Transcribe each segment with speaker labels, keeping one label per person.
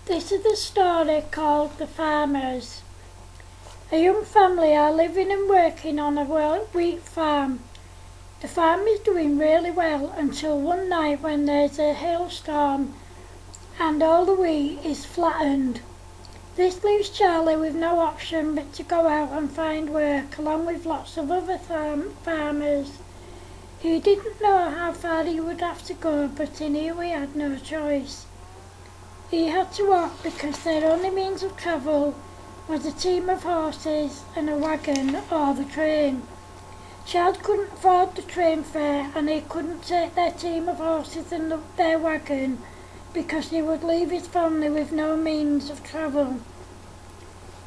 Speaker 1: This is the story called The Farmers. A young family are living and working on a wheat farm. The farm is doing really well until one night when there's a hailstorm and all the wheat is flattened. This leaves Charlie with no option but to go out and find work along with lots of other farmers. He didn't know how far he would have to go, but he knew he had no choice. He had to walk because their only means of travel was a team of horses and a wagon or the train. Charles couldn't afford the train fare and he couldn't take their team of horses and their wagon because he would leave his family with no means of travel.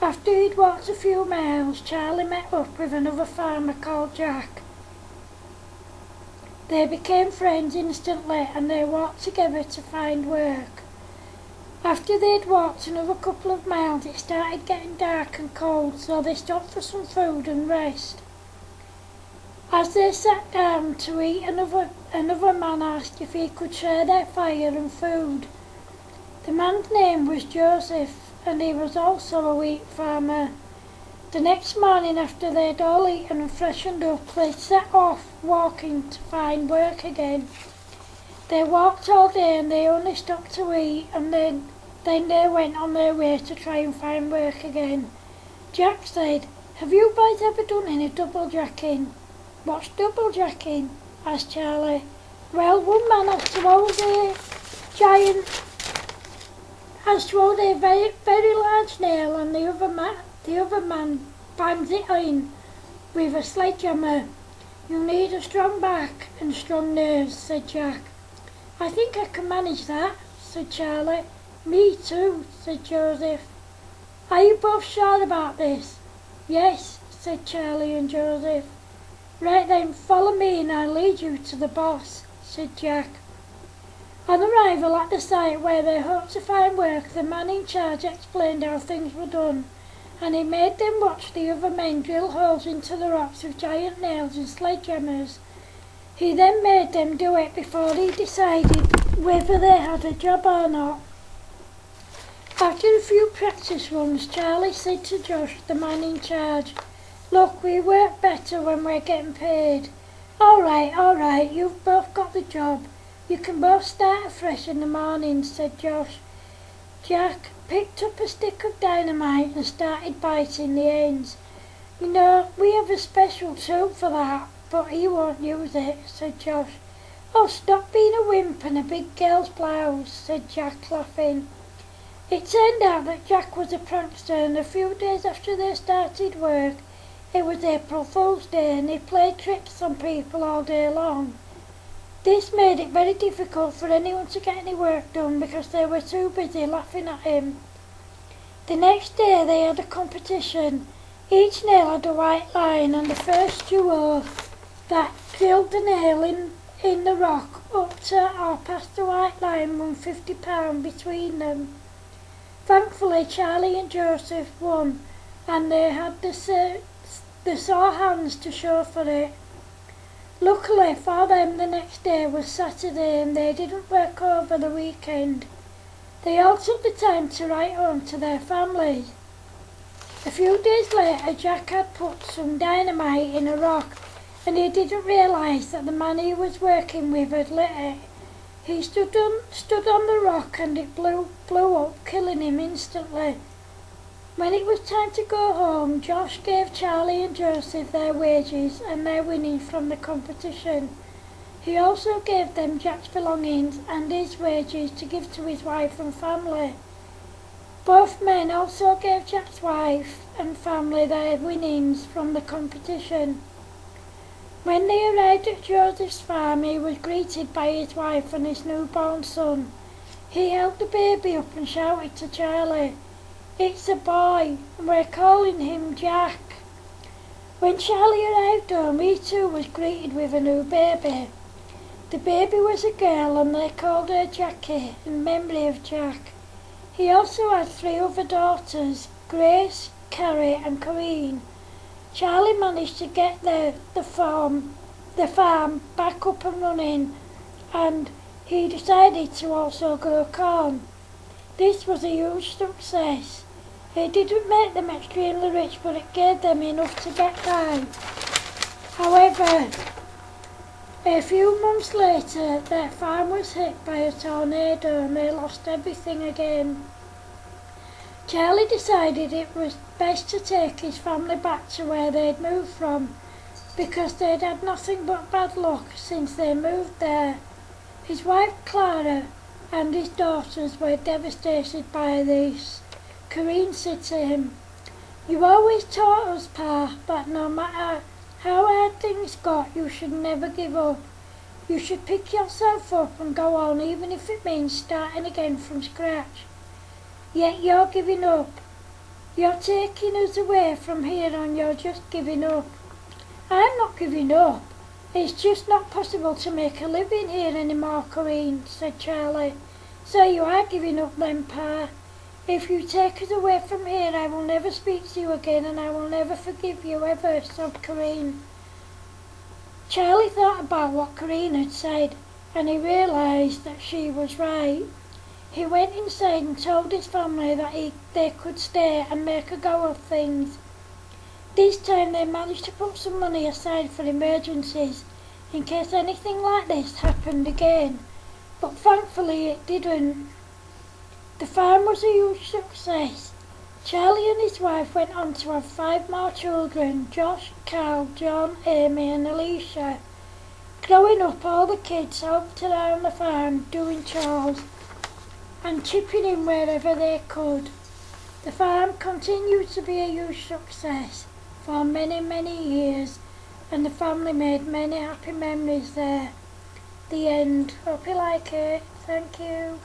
Speaker 1: After he'd walked a few miles, Charlie met up with another farmer called Jack. They became friends instantly and they walked together to find work. After they'd walked another couple of miles, it started getting dark and cold, so they stopped for some food and rest. As they sat down to eat, another man asked if he could share their fire and food. The man's name was Joseph, and he was also a wheat farmer. The next morning, after they'd all eaten and freshened up, they set off walking to find work again. They walked all day and they only stopped to eat, and then they went on their way to try and find work again. Jack said, "Have you boys ever done any double jacking?" "What's double jacking?" asked Charlie. "Well, one man has to hold a very large nail, and the other man bangs it in with a sledgehammer. You need a strong back and strong nerves," said Jack. "I think I can manage that," said Charlie. "Me too," said Joseph. "Are you both sure about this?" "Yes," said Charlie and Joseph. "Right then, follow me and I'll lead you to the boss," said Jack. On arrival at the site where they hoped to find work, the man in charge explained how things were done, and he made them watch the other men drill holes into the rocks with giant nails and sledgehammers. He then made them do it before he decided whether they had a job or not. After a few practice runs, Charlie said to Josh, the man in charge, "Look, we work better when we're getting paid." All right, you've both got the job. You can both start afresh in the morning," said Josh. Jack picked up a stick of dynamite and started biting the ends. "You know, we have a special tool for that, but he won't use it," said Josh. "Oh, stop being a wimp and a big girl's blouse," said Jack, laughing. It turned out that Jack was a prankster, and a few days after they started work, it was April Fool's Day, and he played tricks on people all day long. This made it very difficult for anyone to get any work done because they were too busy laughing at him. The next day they had a competition. Each nail had a white line, and the first duo that drilled the nail in the rock up to or past the white line won £50 between them. Thankfully, Charlie and Joseph won, and they had the sore hands to show for it. Luckily for them, the next day was Saturday and they didn't work over the weekend. They all took the time to write home to their families. A few days later, Jack had put some dynamite in a rock and he didn't realise that the man he was working with had lit it. He stood on the rock and it blew up, killing him instantly. When it was time to go home, Josh gave Charlie and Joseph their wages and their winnings from the competition. He also gave them Jack's belongings and his wages to give to his wife and family. Both men also gave Jack's wife and family their winnings from the competition. When they arrived at Joseph's farm, he was greeted by his wife and his newborn son. He held the baby up and shouted to Charlie, "It's a boy, and we're calling him Jack." When Charlie arrived home, he too was greeted with a new baby. The baby was a girl and they called her Jackie in memory of Jack. He also had 3 other daughters, Grace, Carrie and Corinne. Charlie managed to get the farm back up and running, and he decided to also grow corn. This was a huge success. It didn't make them extremely rich, but it gave them enough to get by. However, a few months later, their farm was hit by a tornado and they lost everything again. Charlie decided it was best to take his family back to where they'd moved from, because they'd had nothing but bad luck since they moved there. His wife Clara and his daughters were devastated by this. Corinne said to him, "You always taught us, Pa, that no matter how hard things got, you should never give up. You should pick yourself up and go on, even if it means starting again from scratch. Yet you're giving up. You're taking us away from here and you're just giving up." "I'm not giving up. It's just not possible to make a living here anymore, Corinne," said Charlie. "So you are giving up then, Pa? If you take us away from here, I will never speak to you again and I will never forgive you ever," sobbed Corinne. Charlie thought about what Corinne had said and he realised that she was right. He went inside and told his family that they could stay and make a go of things. This time they managed to put some money aside for emergencies in case anything like this happened again, but thankfully it didn't. The farm was a huge success. Charlie and his wife went on to have 5 more children: Josh, Carl, John, Amy and Alicia. Growing up, all the kids helped around the farm doing chores and chipping in wherever they could. The farm continued to be a huge success for many, many years, and the family made many happy memories there. The end. Hope you like it. Thank you.